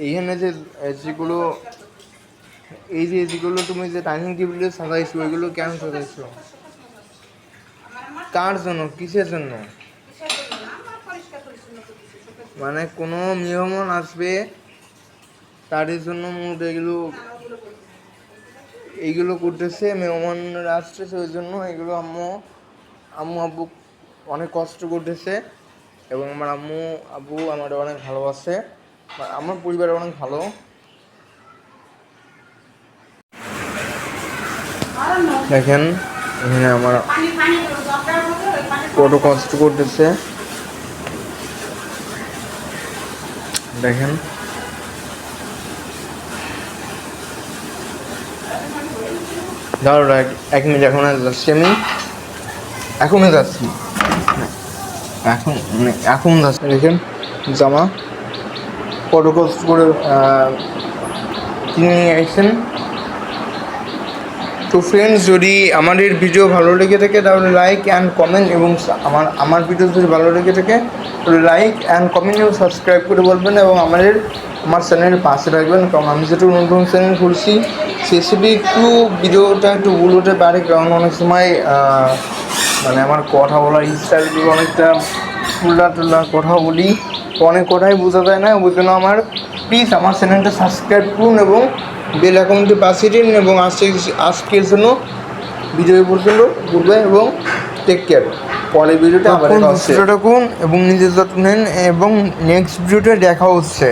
এইখানে যে যেগুলো এই যে যেগুলো তুমি যে ডাইনিং টেবিলে সাজাইছো এগুলো কেন সাজাইছো? কার জন্য, কিসের জন্য? মানে কোনো মেহমান আসবে তাদের জন্য মূলত এইগুলো করতেছে, মেহমানরা আসতেছে ওই জন্য এগুলো আম্মু আব্বু অনেক কষ্ট করতেছে। এবং আমার আম্মু আব্বু আমার অনেক ভালোবাসে, আমার পরিবার অনেক ভালো। দেখেন এখানে আমার কত কষ্ট করতেছে, দেখেন। দাঁড়াও এক মিনিট, এখন যাচ্ছি আমি, এখনই যাচ্ছি, এখন যাচ্ছি। দেখেন জামা কত কষ্ট করে কিনে নিয়ে আসছেন। তো ফ্রেন্ডস, যদি আমাদের ভিডিও ভালো লেগে থাকে তাহলে লাইক অ্যান্ড কমেন্ট, এবং আমার ভিডিও যদি ভালো লেগে থাকে তাহলে লাইক অ্যান্ড কমেন্ট এবং সাবস্ক্রাইব করে বলবেন, এবং আমার চ্যানেলের পাশে রাখবেন। কারণ আমি যেহেতু নতুন চ্যানেল খুলছি সেসবই একটু ভিডিওটা একটু ভুল হতে পারে, কারণ অনেক সময় মানে আমার কথা বলার স্টাইলগুলো অনেকটা উল্টা কথা বলি, অনেক কথাই বোঝা যায় না। ওই জন্য প্লিজ আমার চ্যানেলটা সাবস্ক্রাইব করুন এবং বেল আইকনটি বাজিয়ে দিন। এবং আজকের জন্য ভিডিও পর্যন্ত ঘুরবে এবং টেক কেয়ার। পরের ভিডিওটা আবার সুস্থ থাকুন এবং নিজের যত্ন নেন, এবং নেক্সট ভিডিওতে দেখা হচ্ছে।